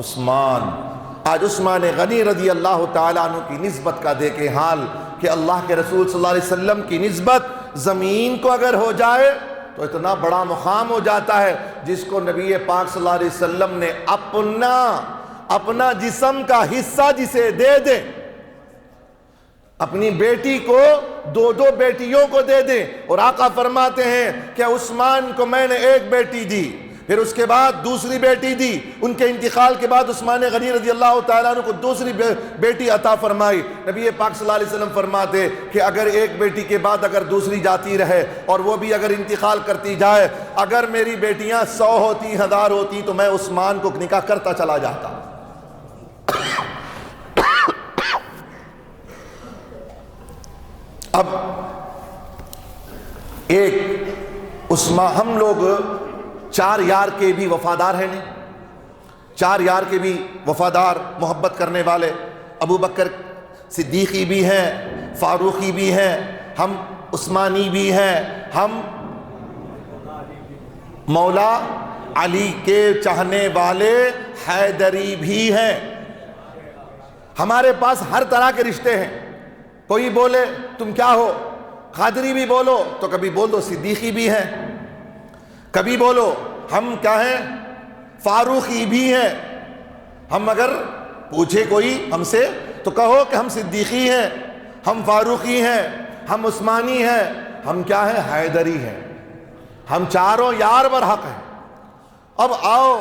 عثمان۔ آج عثمان غنی رضی اللہ تعالیٰ عنہ کی نسبت کا دیکھیں حال کہ اللہ کے رسول صلی اللہ علیہ وسلم کی نسبت زمین کو اگر ہو جائے تو اتنا بڑا مقام ہو جاتا ہے، جس کو نبی پاک صلی اللہ علیہ وسلم نے اپنا جسم کا حصہ جسے دے دیں، اپنی بیٹی کو دو بیٹیوں کو دے دیں، اور آقا فرماتے ہیں کہ عثمان کو میں نے ایک بیٹی دی، پھر اس کے بعد دوسری بیٹی دی، ان کے انتقال کے بعد عثمان غنی رضی اللہ تعالیٰ عنہ کو دوسری بیٹی عطا فرمائی۔ نبی پاک صلی اللہ علیہ وسلم فرماتے کہ اگر ایک بیٹی کے بعد اگر دوسری جاتی رہے اور وہ بھی اگر انتقال کرتی جائے، اگر میری بیٹیاں 100 ہوتی 1000 ہوتی تو میں عثمان کو نکاح کرتا چلا جاتا۔ اب ہم لوگ 4 یار کے بھی وفادار ہیں نہیں، 4 یار کے بھی وفادار، محبت کرنے والے، ابو بکر صدیقی بھی ہیں، فاروقی بھی ہیں، ہم عثمانی بھی ہیں، ہم مولا علی کے چاہنے والے حیدری بھی ہیں۔ ہمارے پاس ہر طرح کے رشتے ہیں، کوئی بولے تم کیا ہو، قادری بھی بولو تو کبھی بول دو صدیقی بھی ہیں، کبھی بولو ہم کیا ہیں، فاروقی بھی ہیں۔ ہم اگر پوچھے کوئی ہم سے تو کہو کہ ہم صدیقی ہیں، ہم فاروقی ہیں، ہم عثمانی ہیں، ہم کیا ہیں، حیدری ہیں۔ ہم چاروں یار برحق ہیں۔ اب آؤ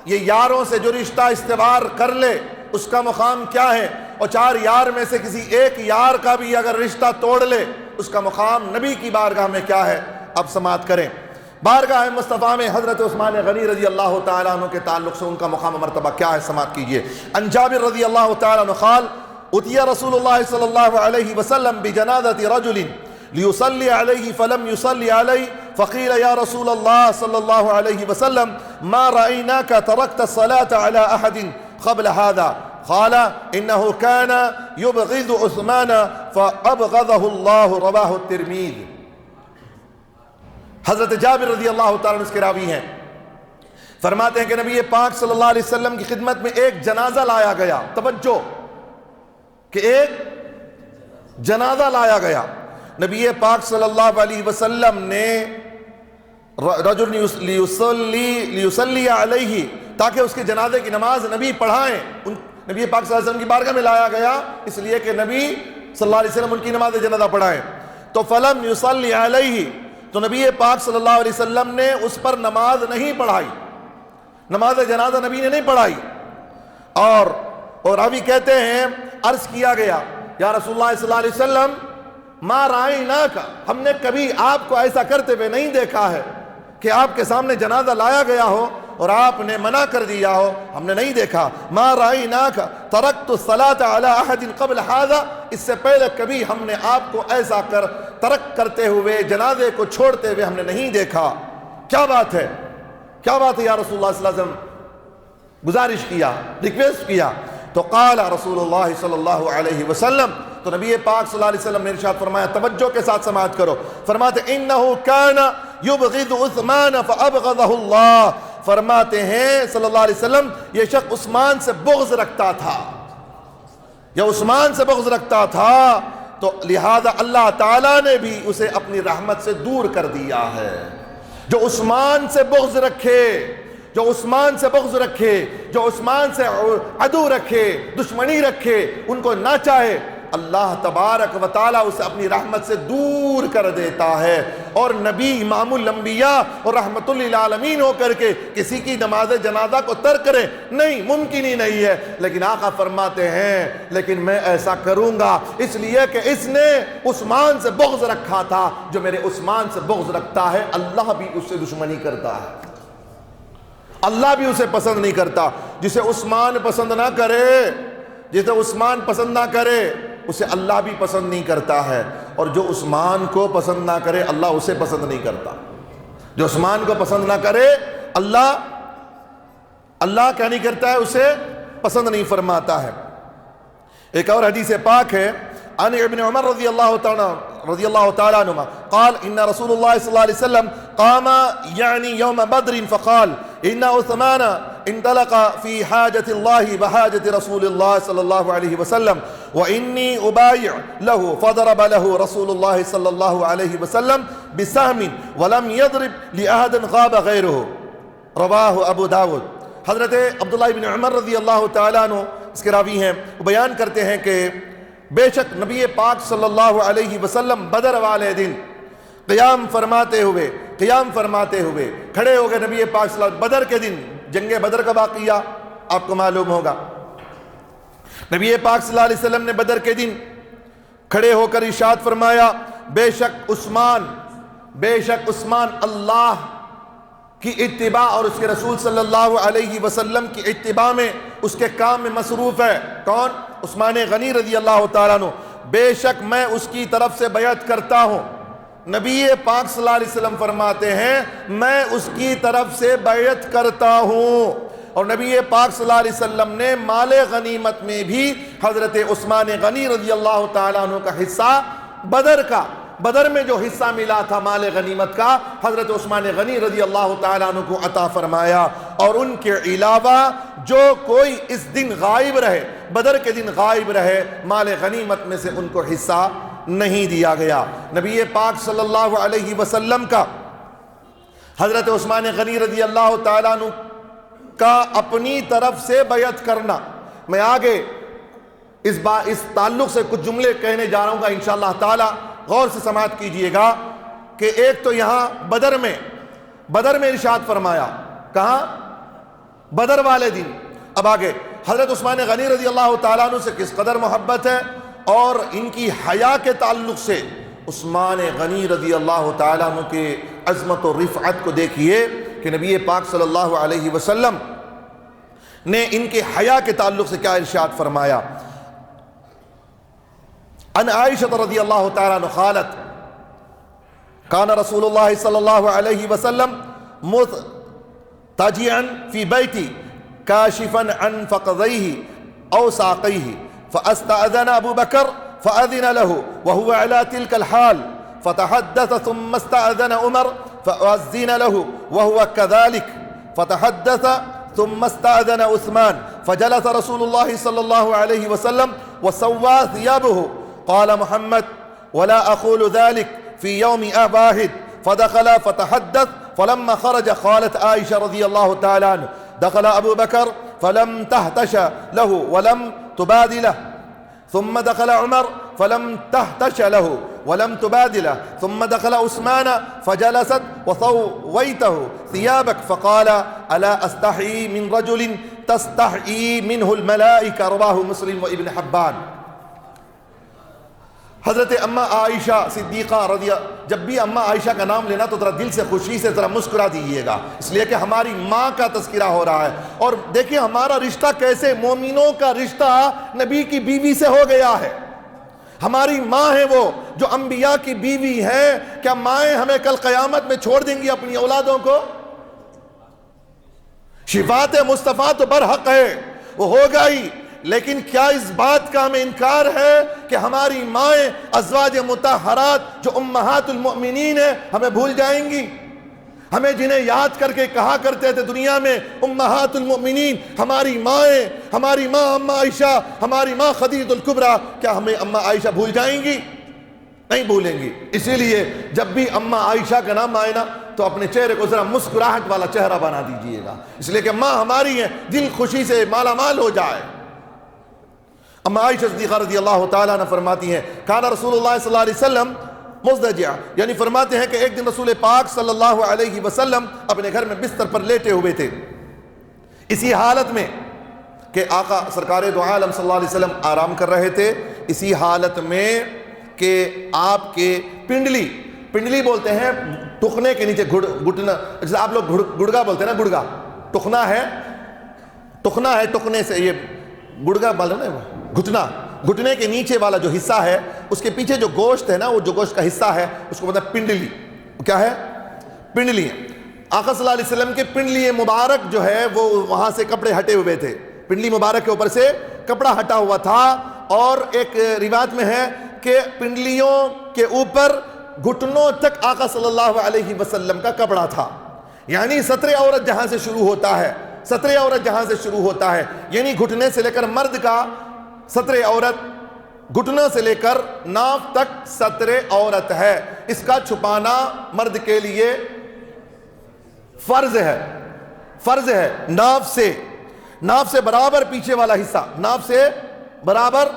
یہ یاروں سے جو رشتہ استوار کر لے اس کا مقام کیا ہے، اور 4 یار میں سے کسی ایک یار کا بھی اگر رشتہ توڑ لے اس کا مقام نبی کی بارگاہ میں کیا ہے۔ اب سماعت کریں، بارگاہ مصطفیٰ میں حضرت عثمان غنی رضی اللہ تعالیٰ عنہ کے تعلق سے ان کا مقام و مرتبہ کیا ہے، سماعت کیجئے۔ عن جابر رضی اللہ تعالیٰ عنہ قال اتي رسول الله صلى الله عليه وسلم بجنازة رجل ليصلي عليه فلم يصلي عليه فقيل يا رسول الله صلى الله عليه وسلم ما رأيناك تركت الصلاة على أحد قبل هذا قال إنه كان يبغض عثمان فأبغضه الله رواه الترمذي۔ حضرت جابر رضی اللہ تعالیٰ عنہ اس کے راوی ہیں، فرماتے ہیں کہ نبی پاک صلی اللہ علیہ وسلم کی خدمت میں ایک جنازہ لایا گیا، توجہ کہ ایک جنازہ لایا گیا۔ نبی پاک صلی اللہ علیہ وسلم نے رجل لیصلی علیہ، تاکہ اس کے جنازے کی نماز نبی پڑھائیں، نبی پاک صلی اللہ علیہ وسلم کی بارگاہ میں لایا گیا اس لیے کہ نبی صلی اللہ علیہ وسلم ان کی نماز جنازہ پڑھائیں۔ تو فلم یصلی علیہ، تو نبی پاک صلی اللہ علیہ وسلم نے اس پر نماز نہیں پڑھائی، نماز جنازہ نبی نے نہیں پڑھائی۔ اور راوی کہتے ہیں عرض کیا گیا یا رسول اللہ صلی اللہ علیہ وسلم ما رأیناک، ہم نے کبھی آپ کو ایسا کرتے ہوئے نہیں دیکھا ہے کہ آپ کے سامنے جنازہ لایا گیا ہو اور آپ نے منع کر دیا ہو، ہم نے نہیں دیکھا۔ ما رأیناک ترکت الصلاة علی احد قبل هذا، اس سے پہلے کبھی ہم نے آپ کو ایسا ترک کرتے ہوئے، جنازے کو چھوڑتے ہوئے ہم نے نہیں دیکھا۔ کیا بات ہے، کیا بات ہے یا رسول اللہ صلی اللہ علیہ وسلم، گزارش کیا، ریکویسٹ کیا۔ تو قال رسول اللہ صلی اللہ علیہ وسلم، تو نبی پاک صلی اللہ علیہ وسلم نے ارشاد فرمایا، توجہ کے ساتھ سماعت کرو، فرماتے انہو کان یبغض عثمان فابغضہ اللہ، فرماتے ہیں صلی اللہ علیہ وسلم یہ شخص عثمان سے بغض رکھتا تھا، یا عثمان سے بغض رکھتا تھا، تو لہذا اللہ تعالیٰ نے بھی اسے اپنی رحمت سے دور کر دیا ہے۔ جو عثمان سے بغض رکھے، جو عثمان سے بغض رکھے، جو عثمان سے عدو رکھے، دشمنی رکھے، ان کو نہ چاہے، اللہ تبارک و تعالیٰ اسے اپنی رحمت سے دور کر دیتا ہے۔ اور نبی امام الانبیاء اور رحمت للعالمین ہو کر کے کسی کی نماز جنازہ کو ترک کرے، نہیں، ممکن ہی نہیں ہے، لیکن آقا فرماتے ہیں لیکن میں ایسا کروں گا اس لیے کہ اس نے عثمان سے بغض رکھا تھا۔ جو میرے عثمان سے بغض رکھتا ہے اللہ بھی اس سے دشمنی کرتا ہے، اللہ بھی اسے پسند نہیں کرتا۔ جسے عثمان پسند نہ کرے، جسے عثمان پسند نہ کرے، اسے اللہ بھی پسند نہیں کرتا ہے، اور جو عثمان کو پسند نہ کرے اللہ اسے پسند نہیں کرتا۔ جو عثمان کو پسند نہ کرے اللہ کیا نہیں کرتا ہے، اسے پسند نہیں فرماتا ہے۔ ایک اور حدیث پاک ہے عن ابن عمر رضی اللہ تعالیٰ عنہ قال ان رسول اللہ صلی اللہ علیہ وسلم قام یعنی یوم بدر فقال ان عثمان انطلق في حاجة الله وحاجة رسول الله صلى الله عليه وسلم وإني أبايع له فضرب له رسول الله صلى الله عليه وسلم بسهم ولم يضرب لأحد غاب غيره. رواہ ابو داود. حضرت عبداللہ بن عمر رضی اللہ تعالیٰ عنہ اس کے راوی ہیں، وہ بیان کرتے ہیں کہ بے شک نبی پاک صلی اللہ علیہ وسلم بدر والے دن قیام فرماتے ہوئے کھڑے ہو گئے. نبی پاک صلی اللہ علیہ وسلم بدر کے دن، جنگ بدر کا واقعہ آپ کو معلوم ہوگا. نبی پاک صلی اللہ علیہ وسلم نے بدر کے دن کھڑے ہو کر ارشاد فرمایا بے شک عثمان اللہ کی اتباع اور اس کے رسول صلی اللہ علیہ وسلم کی اتباع میں، اس کے کام میں مصروف ہے. کون؟ عثمان غنی رضی اللہ تعالیٰ عنہ. بے شک میں اس کی طرف سے بیعت کرتا ہوں. نبی پاک صلی اللہ علیہ وسلم فرماتے ہیں میں اس کی طرف سے بیعت کرتا ہوں. اور نبی پاک صلی اللہ علیہ وسلم نے مال غنیمت میں بھی حضرت عثمان غنی رضی اللہ تعالیٰ عنہ کا حصہ بدر میں جو حصہ ملا تھا مال غنیمت کا، حضرت عثمان غنی رضی اللہ تعالیٰ عنہ کو عطا فرمایا. اور ان کے علاوہ جو کوئی اس دن غائب رہے، بدر کے دن غائب رہے، مال غنیمت میں سے ان کو حصہ نہیں دیا گیا. نبی پاک صلی اللہ علیہ وسلم کا حضرت عثمان غنی رضی اللہ تعالیٰ عنہ کا اپنی طرف سے بیعت کرنا. میں آگے اس تعلق سے کچھ جملے کہنے جا رہا ہوں گا انشاءاللہ تعالی، غور سے سماعت کیجئے گا. کہ ایک تو یہاں بدر میں ارشاد فرمایا، کہاں؟ بدر والے دن. اب آگے حضرت عثمان غنی رضی اللہ تعالیٰ عنہ سے کس قدر محبت ہے، اور ان کی حیا کے تعلق سے عثمان غنی رضی اللہ تعالیٰ عنہ کے عظمت و رفعت کو دیکھیے کہ نبی پاک صلی اللہ علیہ وسلم نے ان کے حیا کے تعلق سے کیا ارشاد فرمایا. ان عائشہ رضی اللہ تعالیٰ عنہ قالت کان رسول اللہ صلی اللہ علیہ وسلم مضطجعا فی بیتی کاشفا عن فخذیہ او ساقیہ فاستأذن ابو بکر فأذن له وهو على تلك الحال فتحدث ثم استأذن عمر فأذن له وهو كذلك فتحدث ثم استأذن عثمان فجلس رسول الله صلى الله عليه وسلم وسوى ثيابه. قال محمد ولا أقول ذلك في يوم واحد. فدخل فتحدث فلما خرج قالت عائشة رضي الله تعالى عنه دخل أبو بكر فلم تهتش له ولم تبادله ثم دخل عمر فلم تهتش له ولم تبادله ثم دخل عثمان فجلست وثويته ثيابك فقال ألا أستحي من رجل تستحي منه الملائكة. رواه مسلم وابن حبان. حضرت اماں عائشہ صدیقہ جب بھی اماں عائشہ کا نام لینا تو ذرا دل سے خوشی سے ذرا مسکرا دیجیے گا، اس لیے کہ ہماری ماں کا تذکرہ ہو رہا ہے. اور دیکھیں ہمارا رشتہ کیسے مومنوں کا رشتہ نبی کی بیوی سے ہو گیا ہے. ہماری ماں ہے وہ جو انبیاء کی بیوی ہے. کیا مائیں ہمیں کل قیامت میں چھوڑ دیں گی اپنی اولادوں کو؟ شفاعت مصطفیٰ تو برحق ہے، وہ ہوگا ہی، لیکن کیا اس بات کا ہمیں انکار ہے کہ ہماری مائیں ازواج مطہرات جو امہات المؤمنین ہیں ہمیں بھول جائیں گی؟ ہمیں جنہیں یاد کر کے کہا کرتے تھے دنیا میں امہات المؤمنین، ہماری مائیں، ہماری ماں اماں عائشہ، ہماری ماں خدیجہ الکبریٰ، کیا ہمیں اماں عائشہ بھول جائیں گی؟ نہیں بھولیں گی. اسی لیے جب بھی اماں عائشہ کا نام آئے نا تو اپنے چہرے کو ذرا مسکراہٹ والا چہرہ بنا دیجئے گا، اس لیے کہ ماں ہماری ہیں، دل خوشی سے مالا مال ہو جائے. اما عائشہ صدیقہ رضی اللہ تعالیٰ عنہ فرماتی ہیں کان رسول اللہ صلی اللہ علیہ وسلم مضطجعا، یعنی فرماتے ہیں کہ ایک دن رسول پاک صلی اللہ علیہ وسلم اپنے گھر میں بستر پر لیٹے ہوئے تھے، اسی حالت میں کہ آقا سرکار دو عالم صلی اللہ علیہ وسلم آرام کر رہے تھے. اسی حالت میں کہ آپ کے پنڈلی بولتے ہیں ٹخنے کے نیچے گھٹنا، جیسے آپ لوگ گڑگا بولتے ہیں نا، گڑگا ٹخنا ہے ٹخنے سے یہ گڑگا بولتے ہیں نا، گھٹنے کے نیچے والا جو حصہ ہے اس کے پیچھے جو گوشت ہے نا، وہ جو گوشت کا حصہ ہے اس کو مطلب پنڈلی. کیا ہے؟ پنڈلی. آقا صلی اللہ علیہ وسلم کے پنڈلی مبارک جو ہے وہ وہاں سے کپڑے ہٹے ہوئے تھے، پنڈلی مبارک کے اوپر سے کپڑا ہٹا ہوا تھا. اور ایک روایت میں ہے کہ پنڈلیوں کے اوپر گھٹنوں تک آقا صلی اللہ علیہ وسلم کا کپڑا تھا. یعنی ستر عورت جہاں سے شروع ہوتا ہے سطر عورت جہاں سے شروع ہوتا ہے، یعنی گھٹنے سے لے کر مرد کا سطر عورت، گھٹنوں سے لے کر ناف تک سطر عورت ہے، اس کا چھپانا مرد کے لیے فرض ہے، فرض ہے۔ ناف سے برابر پیچھے والا حصہ، ناف سے برابر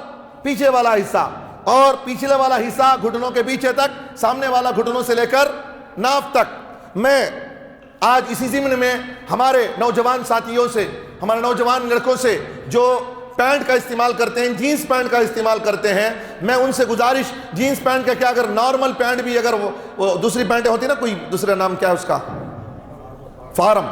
پیچھے والا حصہ، اور پیچھے والا حصہ گھٹنوں کے پیچھے تک، سامنے والا گھٹنوں سے لے کر ناف تک۔ میں آج اسی ضمن میں ہمارے نوجوان ساتھیوں سے، ہمارے نوجوان لڑکوں سے جو پینٹ کا استعمال کرتے ہیں، جینس پینٹ کا استعمال کرتے ہیں، میں ان سے گزارش، جینس پینٹ کا کیا، اگر نارمل پینٹ بھی، اگر وہ دوسری پینٹیں ہوتی ہیں نا، کوئی دوسرا نام کیا ہے اس کا، فارم،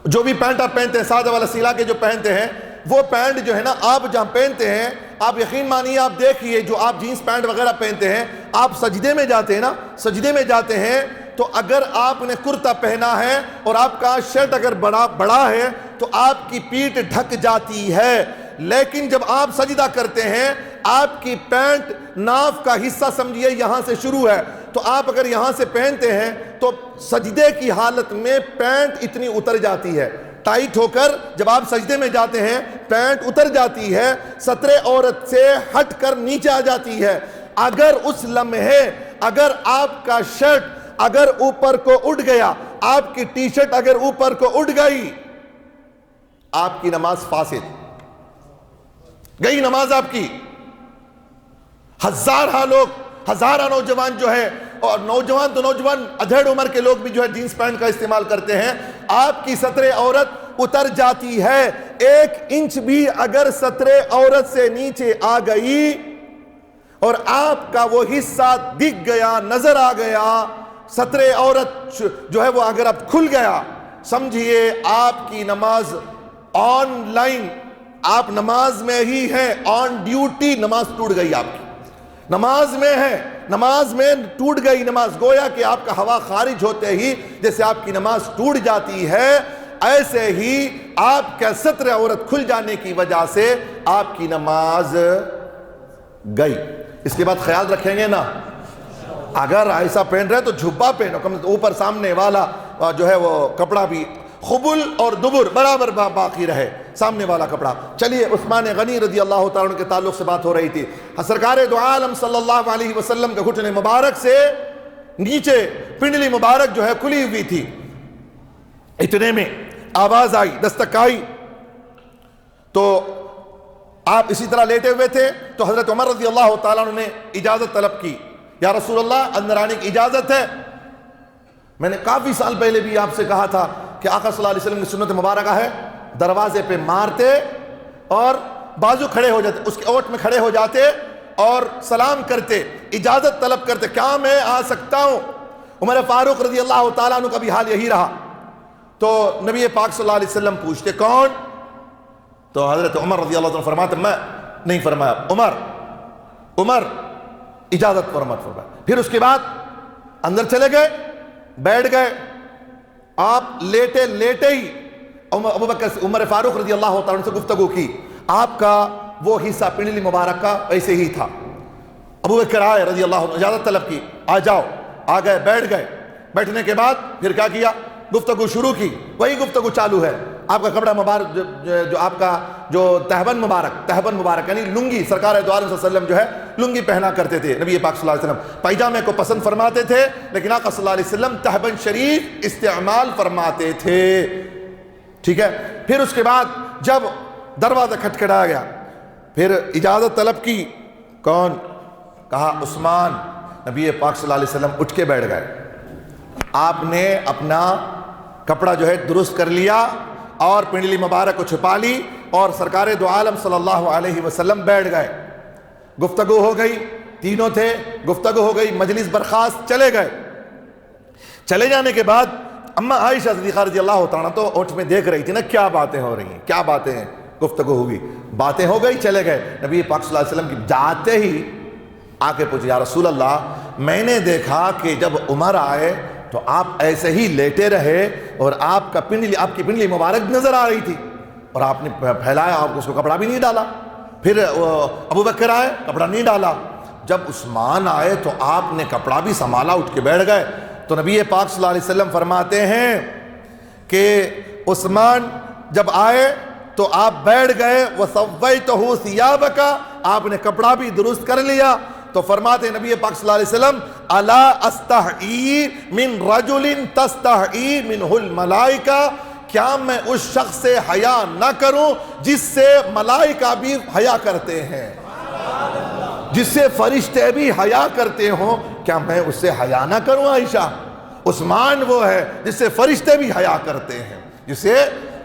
جو بھی پینٹ آپ پہنتے ہیں، سادہ والا سیلا کے جو پہنتے ہیں، وہ پینٹ جو ہے نا آپ جہاں پہنتے ہیں، آپ یقین مانیے، آپ دیکھیے جو آپ جینس پینٹ وغیرہ پہنتے ہیں، آپ سجدے میں جاتے ہیں نا، سجدے میں جاتے ہیں تو اگر آپ نے کرتا پہنا ہے اور آپ کا شرٹ اگر بڑا ہے تو آپ کی پیٹھ ڈھک جاتی ہے، لیکن جب آپ سجدہ کرتے ہیں آپ کی پینٹ ناف کا حصہ سمجھیے یہاں سے شروع ہے، تو آپ اگر یہاں سے پہنتے ہیں تو سجدے کی حالت میں پینٹ اتنی اتر جاتی ہے، ٹائٹ ہو کر جب آپ سجدے میں جاتے ہیں پینٹ اتر جاتی ہے، سطر عورت سے ہٹ کر نیچے آ جاتی ہے۔ اگر اس لمحے اگر آپ کا شرٹ اگر اوپر کو اٹھ گیا، آپ کی ٹی شرٹ اگر اوپر کو اٹھ گئی، آپ کی نماز فاسد، گئی نماز آپ کی۔ ہزارہ لوگ، ہزارہ نوجوان جو ہے، اور نوجوان تو نوجوان، ادھیڑ عمر کے لوگ بھی جو ہے جینس پینٹ کا استعمال کرتے ہیں، آپ کی سطر عورت اتر جاتی ہے، 1 انچ بھی اگر سطر عورت سے نیچے آ گئی اور آپ کا وہ حصہ دکھ گیا، نظر آ گیا، سطر عورت جو ہے وہ اگر اب کھل گیا، سمجھیے آپ کی نماز آن لائن، آپ نماز میں ہی ہیں، آن ڈیوٹی نماز ٹوٹ گئی، آپ کی نماز میں ہے، نماز میں ٹوٹ گئی نماز، گویا کہ آپ کا ہوا خارج ہوتے ہی جیسے آپ کی نماز ٹوٹ جاتی ہے، ایسے ہی آپ کا سطر عورت کھل جانے کی وجہ سے آپ کی نماز گئی۔ اس کے بعد خیال رکھیں گے نا، اگر ایسا پہن رہے تو جھبا پہنو، کم اوپر سامنے والا جو ہے وہ کپڑا بھی خبل اور دبر برابر باقی رہے، سامنے والا کپڑا۔ چلیے عثمان غنی رضی اللہ تعالیٰ عنہ کے تعلق سے بات ہو رہی تھی، سرکار دو عالم صلی اللہ علیہ وسلم کے گھٹنے مبارک سے نیچے پنڈلی مبارک جو ہے کھلی ہوئی تھی، اتنے میں آواز آئی، دستک آئی، تو آپ اسی طرح لیٹے ہوئے تھے، تو حضرت عمر رضی اللہ تعالیٰ عنہ نے اجازت طلب کی، یا رسول اللہ اندر آنے کی اجازت ہے؟ میں نے کافی سال پہلے بھی آپ سے کہا تھا کہ آقا صلی اللہ علیہ وسلم کی سنت مبارکہ ہے، دروازے پہ مارتے اور بازو کھڑے ہو جاتے، اس کے اوٹ میں کھڑے ہو جاتے اور سلام کرتے، اجازت طلب کرتے، کیا میں آ سکتا ہوں؟ عمر فاروق رضی اللہ تعالیٰ عنہ کا بھی حال یہی رہا، تو نبی پاک صلی اللہ علیہ وسلم پوچھتے کون؟ تو حضرت عمر رضی اللہ عنہ فرماتے میں نہیں، فرمایا عمر اجازت فرمایا۔ پھر اس کے بعد اندر چلے گئے، بیٹھ گئے، آپ لیٹے ہی ابو بکر عمر فاروق رضی اللہ تعالیٰ عنہ سے گفتگو کی، آپ کا وہ حصہ پنڈلی مبارک کا ایسے ہی تھا، ابو بکر آئے رضی اللہ عنہ، اجازت طلب کی، آ جاؤ، آ گئے، بیٹھ گئے، بیٹھنے کے بعد پھر کیا کیا؟ گفتگو شروع کی، وہی گفتگو چالو ہے، آپ کا کپڑا مبارک جو آپ کا جو تہبند مبارک یعنی لنگی، سرکار دو عالم صلی اللہ علیہ وسلم جو ہے لنگی پہنا کرتے تھے، نبی پاک صلی اللہ علیہ وسلم پائجامے کو پسند فرماتے تھے، لیکن آقا صلی اللہ علیہ وسلم تہبند شریف استعمال فرماتے تھے، ٹھیک ہے۔ پھر اس کے بعد جب دروازہ کھٹکھٹایا گیا، پھر اجازت طلب کی، کون؟ کہا عثمان، نبی پاک صلی اللہ علیہ وسلم اٹھ کے بیٹھ گئے، آپ نے اپنا کپڑا جو ہے درست کر لیا اور پنڈلی مبارک کو چھپا لی اور سرکار دو عالم صلی اللہ علیہ وسلم بیٹھ گئے، گفتگو ہو گئی، تینوں تھے، گفتگو ہو گئی، مجلس برخاست، چلے گئے۔ چلے جانے کے بعد اما عائشہ صدیقہ رضی اللہ تعالیٰ تو اوٹ میں دیکھ رہی تھی نا کیا باتیں ہو رہی ہیں، کیا باتیں ہیں، گفتگو ہوگی، باتیں ہو گئی، چلے گئے۔ نبی پاک صلی اللہ علیہ وسلم کی جاتے ہی آ کے پوچھے، یا رسول اللہ، میں نے دیکھا کہ جب عمر آئے تو آپ ایسے ہی لیٹے رہے اور آپ کی پنڈلی مبارک نظر آ رہی تھی اور آپ نے پھیلایا، آپ اس کو کپڑا بھی نہیں ڈالا، پھر ابو بکر آئے، کپڑا نہیں ڈالا، جب عثمان آئے تو آپ نے کپڑا بھی سنبھالا، اٹھ کے بیٹھ گئے۔ تو نبی پاک صلی اللہ علیہ وسلم فرماتے ہیں کہ عثمان جب آئے تو آپ بیٹھ گئے، وَسَوَّيْتُهُ ثِيَابَكَ، آپ نے کپڑا بھی درست کر لیا. تو فرماتے ہیں نبی پاک صلی اللہ علیہ وسلم، الا استحئی من رجل تستحئی منہ الملائکہ، کیا میں اس شخص سے حیا نہ کروں جس سے ملائکہ بھی حیا کرتے ہیں، جس سے فرشتے بھی حیا کرتے ہوں، کیا میں اس سے حیا نہ کروں؟ عائشہ، عثمان وہ ہے جس سے فرشتے بھی حیا کرتے ہیں، جس سے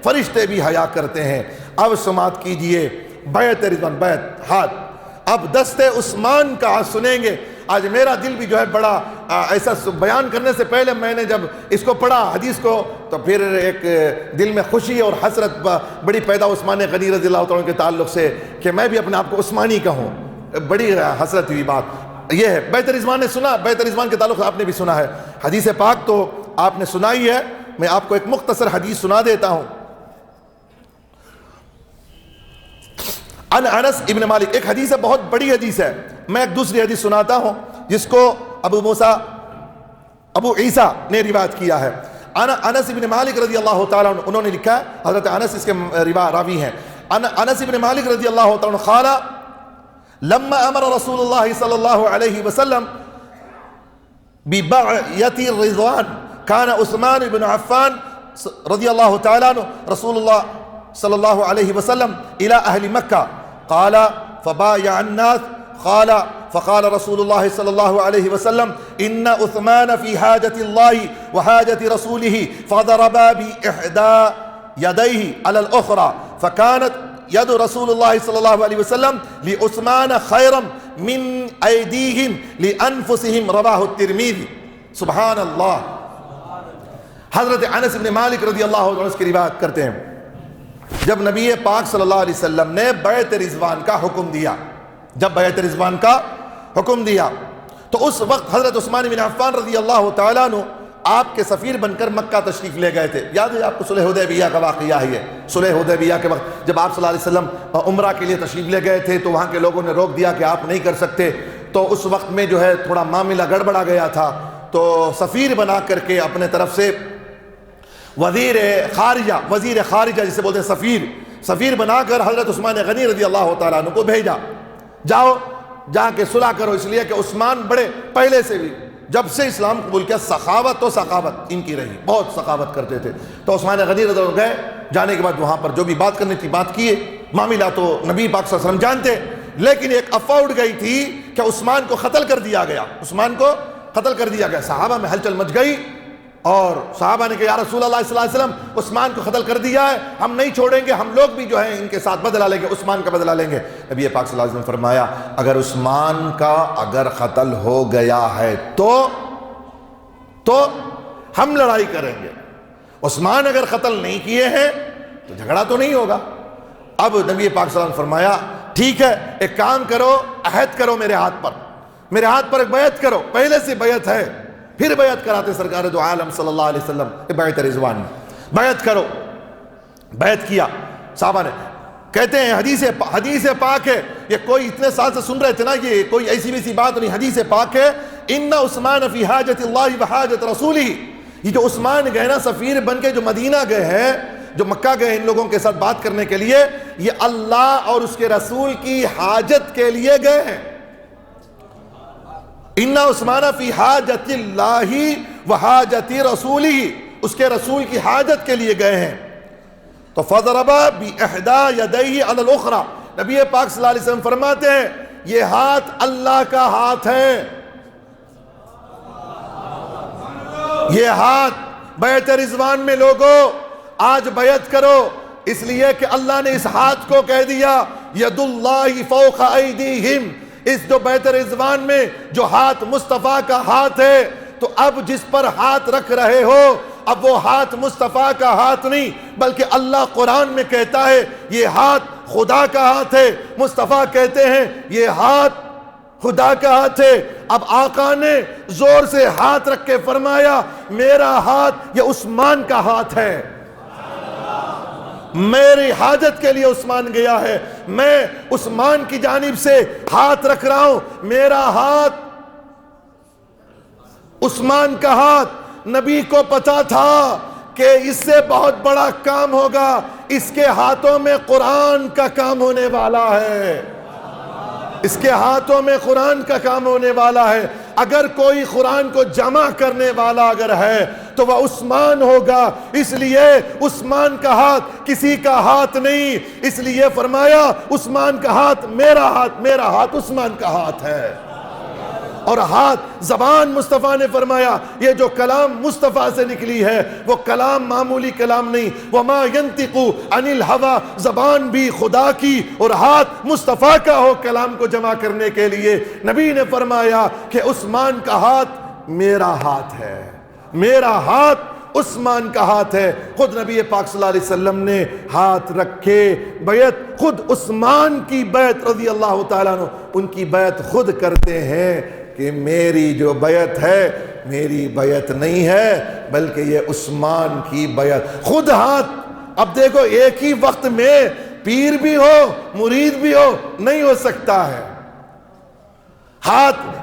فرشتے بھی حیا کرتے ہیں. اب سماعت کیجئے بیعت رضوان، بیعت ہاتھ. اب دست عثمان کا سنیں گے. آج میرا دل بھی جو ہے بڑا ایسا بیان کرنے سے پہلے میں نے جب اس کو پڑھا حدیث کو تو پھر ایک دل میں خوشی اور حسرت بڑی پیدا عثمان غنی رضی اللہ عنہ کے تعلق سے کہ میں بھی اپنے آپ کو عثمانی کہوں. بڑی حسرت ہوئی بات یہ ہے. بیعت رضوان نے سنا، بیعت رضوان کے تعلق سے آپ نے بھی سنا ہے. حدیث پاک تو آپ نے سنائی ہے، میں آپ کو ایک مختصر حدیث سنا دیتا ہوں. ان انس ابن مالک، ایک حدیث ہے بہت بڑی حدیث ہے. میں ایک دوسری حدیث سناتا ہوں جس کو ابو عیسیٰ نے روایت کیا ہے. انس ابن مالک رضی اللہ تعالیٰ عنہ، انہوں نے لکھا ہے، حضرت انس اس کے راوی ہیں. انس ابن مالک رضی اللہ تعالیٰ عنہ قال لما امر رسول اللہ صلی اللہ علیہ وسلم ببعیت الرضوان كان عثمان بن عفان رضی اللہ تعالیٰ عنہ رسول اللہ صلی اللہ علیہ وسلم الى اہل مکہ قال فبايع الناس قال فقال رسول الله صلى الله عليه وسلم ان عثمان في حاجة الله وحاجة رسوله فضربا بإحدى يديه على الأخرى فكانت يد رسول الله صلى الله عليه وسلم لعثمان خيرا من أيديهم لأنفسهم رواه الترمذي. سبحان اللہ. حضرت انس بن مالک رضی اللہ عنہ اس کی روایت کرتے ہیں جب نبی پاک صلی اللہ علیہ وسلم نے بیعت رضوان کا حکم دیا، جب بیعت رضوان کا حکم دیا تو اس وقت حضرت عثمان بن عفان رضی اللہ تعالیٰ عنہ آپ کے سفیر بن کر مکہ تشریف لے گئے تھے. یاد ہے آپ کو صلح حدیبیہ کا واقعہ ہی ہے. صلح حدیبیہ کے وقت جب آپ صلی اللہ علیہ وسلم عمرہ کے لیے تشریف لے گئے تھے تو وہاں کے لوگوں نے روک دیا کہ آپ نہیں کر سکتے. تو اس وقت میں جو ہے تھوڑا معاملہ گڑبڑا گیا تھا. تو سفیر بنا کر کے اپنے طرف سے وزیر خارجہ جسے بولتے ہیں سفیر بنا کر حضرت عثمان غنی رضی اللہ تعالیٰ عنہ کو بھیجا، جاؤ جا کے صلح کرو. اس لیے کہ عثمان بڑے پہلے سے بھی جب سے اسلام قبول کیا سخاوت ان کی رہی، بہت سخاوت کرتے تھے. تو عثمان غنی رضی اللہ عنہ گئے، جانے کے بعد وہاں پر جو بھی بات کرنی تھی بات کیے. معاملہ تو نبی پاک صلی اللہ علیہ وسلم جانتے، لیکن ایک افواہ اٹھ گئی تھی کہ عثمان کو قتل کر دیا گیا، عثمان کو قتل کر دیا گیا. صحابہ میں ہلچل مچ گئی اور صحابہ نے کہا یا رسول اللہ صلی اللہ علیہ وسلم عثمان کو قتل کر دیا ہے، ہم نہیں چھوڑیں گے، ہم لوگ بھی جو ہیں ان کے ساتھ بدلہ لیں گے، عثمان کا بدلہ لیں گے. نبی پاک صلی اللہ علیہ وسلم فرمایا اگر عثمان کا اگر قتل ہو گیا ہے تو ہم لڑائی کریں گے. عثمان اگر قتل نہیں کیے ہیں تو جھگڑا تو نہیں ہوگا. اب نبی پاک صلی اللہ علیہ وسلم فرمایا ٹھیک ہے ایک کام کرو، عہد کرو میرے ہاتھ پر ایک بیعت کرو. پہلے سے بیعت ہے، پھر بیعت کراتے سرکار دو عالم صلی اللہ علیہ وسلم بیعت رضوان میں. بیعت کرو، بیعت کیا صحابہ نے. کہتے ہیں حدیث پاک ہے، یہ کوئی اتنے سال سے سن رہے تھے نا، یہ کوئی ایسی ویسی بات نہیں، حدیث پاک ہے. ان عثمان فی حاجت اللہ و حاجت رسولہ. یہ جو عثمان گئے نا سفیر بن کے جو مدینہ گئے ہیں، جو مکہ گئے ان لوگوں کے ساتھ بات کرنے کے لیے، یہ اللہ اور اس کے رسول کی حاجت کے لیے گئے ہیں. ان عثمان فی حاجت اللہ و حاجت رسولہ، اس کے رسول کی حاجت کے لیے گئے ہیں. تو فضرب باحدى يديه على الاخرى. نبی پاک صلی اللہ علیہ وسلم فرماتے ہیں یہ ہاتھ اللہ کا ہاتھ ہے، یہ ہاتھ بیعت رضوان میں لوگوں آج بیعت کرو، اس لیے کہ اللہ نے اس ہاتھ کو کہہ دیا ید اللہ فوق ایدیہم. اس جو بیعت رضوان میں جو ہاتھ مصطفیٰ کا ہاتھ ہے، تو اب جس پر ہاتھ رکھ رہے ہو اب وہ ہاتھ مصطفیٰ کا ہاتھ نہیں، بلکہ اللہ قرآن میں کہتا ہے یہ ہاتھ خدا کا ہاتھ ہے. مصطفیٰ کہتے ہیں یہ ہاتھ خدا کا ہاتھ ہے. اب آقا نے زور سے ہاتھ رکھ کے فرمایا میرا ہاتھ یہ عثمان کا ہاتھ ہے، میری حاجت کے لیے عثمان گیا ہے، میں عثمان کی جانب سے ہاتھ رکھ رہا ہوں. میرا ہاتھ عثمان کا ہاتھ. نبی کو پتا تھا کہ اس سے بہت بڑا کام ہوگا، اس کے ہاتھوں میں قرآن کا کام ہونے والا ہے، اس کے ہاتھوں میں قرآن کا کام ہونے والا ہے۔ اگر کوئی قرآن کو جمع کرنے والا اگر ہے تو وہ عثمان ہوگا، اس لیے عثمان کا ہاتھ کسی کا ہاتھ نہیں، اس لیے فرمایا عثمان کا ہاتھ میرا ہاتھ عثمان کا ہاتھ ہے۔ اور ہاتھ زبان مصطفیٰ نے فرمایا یہ جو کلام مصطفیٰ سے نکلی ہے وہ کلام معمولی کلام نہیں، وَمَا يَنْتِقُ عَنِ الْهَوَىٰ، زبان بھی خدا کی اور ہاتھ مصطفیٰ کا ہو کلام کو جمع کرنے کے لیے۔ نبی نے فرمایا کہ عثمان کا ہاتھ میرا ہاتھ ہے، میرا ہاتھ عثمان کا ہاتھ ہے۔ خود نبی پاک صلی اللہ علیہ وسلم نے ہاتھ رکھے، بیعت خود عثمان کی بیعت رضی اللہ تعالیٰ عنہ، ان کی بیعت خود کرتے ہیں کہ میری جو بیعت ہے میری بیعت نہیں ہے بلکہ یہ عثمان کی بیعت۔ خود ہاتھ، اب دیکھو ایک ہی وقت میں پیر بھی ہو مرید بھی ہو نہیں ہو سکتا ہے،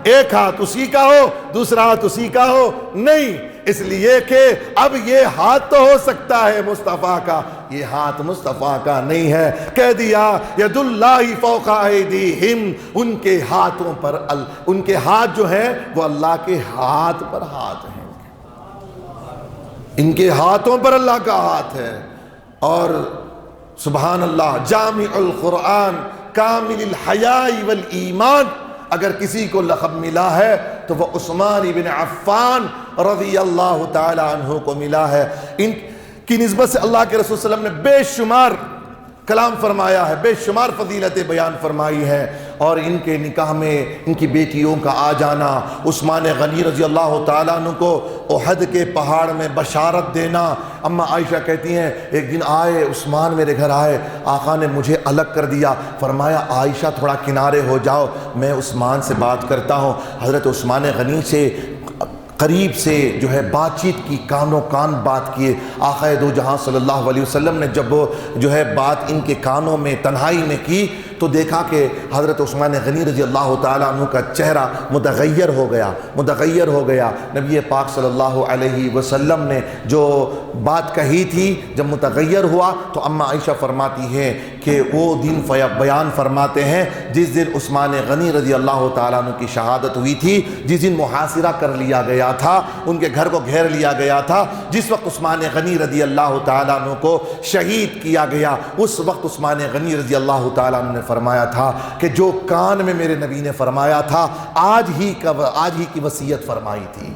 ایک ہاتھ اسی کا ہو دوسرا ہاتھ اسی کا ہو نہیں، اس لیے کہ اب یہ ہاتھ تو ہو سکتا ہے مصطفیٰ کا، یہ ہاتھ مصطفیٰ کا نہیں ہے۔ کہہ دیا ید اللہ فوق ایدیہم، ان کے ہاتھوں پر ان کے ہاتھ جو ہیں وہ اللہ کے ہاتھ پر ہاتھ ہیں، ان کے ہاتھوں پر اللہ کا ہاتھ ہے۔ اور سبحان اللہ، جامع القرآن کامل الحیاء والایمان، اگر کسی کو لقب ملا ہے تو وہ عثمان بن عفان رضی اللہ تعالی عنہ کو ملا ہے۔ ان کی نسبت سے اللہ کے رسول صلی اللہ علیہ وسلم نے بے شمار کلام فرمایا ہے، بے شمار فضیلتیں بیان فرمائی ہے، اور ان کے نکاح میں ان کی بیٹیوں کا آ جانا، عثمان غنی رضی اللہ تعالیٰ عنہ کو احد کے پہاڑ میں بشارت دینا۔ اماں عائشہ کہتی ہیں ایک دن آئے عثمان میرے گھر آئے، آقا نے مجھے الگ کر دیا، فرمایا عائشہ تھوڑا کنارے ہو جاؤ میں عثمان سے بات کرتا ہوں۔ حضرت عثمان غنی سے قریب سے جو ہے بات چیت کی، کانوں کان بات کیے۔ آقا دو جہاں صلی اللہ علیہ وسلم نے جب جو ہے بات ان کے کانوں میں تنہائی میں کی تو دیکھا کہ حضرت عثمان غنی رضی اللہ تعالیٰ عنہ کا چہرہ متغیر ہو گیا۔ نبی پاک صلی اللہ علیہ وسلم نے جو بات کہی تھی جب متغیر ہوا تو اماں عائشہ فرماتی ہیں کہ وہ دن بیان فرماتے ہیں جس دن عثمان غنی رضی اللہ تعالیٰ عنہ کی شہادت ہوئی تھی، جس دن محاصرہ کر لیا گیا تھا، ان کے گھر کو گھیر لیا گیا تھا، جس وقت عثمان غنی رضی اللہ تعالیٰ عنہ کو شہید کیا گیا، اس وقت عثمان غنی رضی اللہ تعالیٰ عنہ نے فرمایا تھا کہ جو کان میں میرے نبی نے فرمایا تھا آج ہی کی وصیت فرمائی تھی۔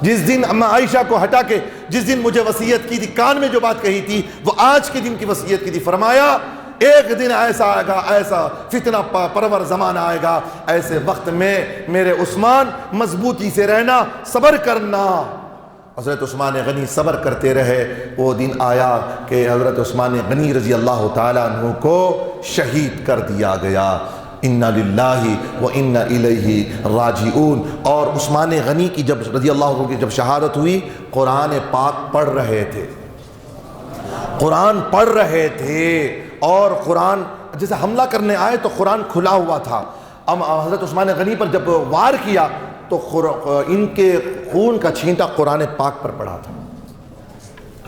جس دن اماں عائشہ کو ہٹا کے جس دن مجھے وصیت کی تھی، کان میں جو بات کہی تھی وہ آج کے دن کی وصیت کی تھی۔ فرمایا ایک دن ایسا آئے گا، ایسا فتنہ پرور زمانہ آئے گا، ایسے وقت میں میرے عثمان مضبوطی سے رہنا، صبر کرنا۔ حضرت عثمان غنی صبر کرتے رہے، وہ دن آیا کہ حضرت عثمان غنی رضی اللہ تعالیٰ عنہ کو شہید کر دیا گیا۔ انا للہ و انا الیہ راجعون۔ اور عثمان غنی کی جب رضی اللہ عنہ کی جب شہادت ہوئی، قرآن پاک پڑھ رہے تھے اور قرآن جیسے حملہ کرنے آئے تو قرآن کھلا ہوا تھا۔ اب حضرت عثمان غنی پر جب وار کیا تو ان کے خون کا چھینٹا قرآن پاک پر پڑا تھا،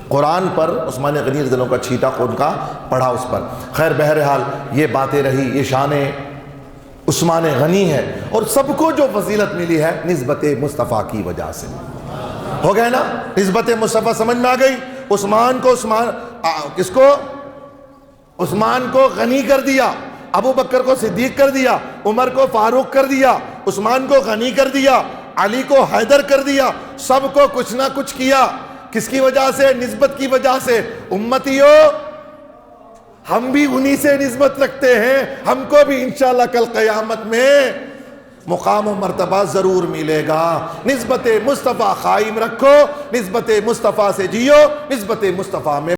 قرآن پر عثمان غنی رضی اللہ عنہ کا چھینٹا خون کا پڑا اس پر۔ خیر بہرحال یہ باتیں رہی، یہ شان عثمان غنی ہے، اور سب کو جو فضیلت ملی ہے نسبت مصطفیٰ کی وجہ سے ہو گئے نا۔ نسبت مصطفیٰ سمجھ میں آ گئی۔ عثمان کو غنی کر دیا، ابو بکر کو صدیق کر دیا، عمر کو فاروق کر دیا، عثمان کو غنی کر دیا، علی کو حیدر کر دیا، سب کو کچھ نہ کچھ کیا۔ کس کی وجہ سے؟ نسبت کی وجہ سے۔ امتیو ہم بھی انہی سے نسبت رکھتے ہیں، ہم کو بھی انشاءاللہ کل قیامت میں مقام و مرتبہ ضرور ملے گا۔ نسبت مصطفیٰ قائم رکھو، نسبت مصطفیٰ سے جیو، نسبت مصطفیٰ میں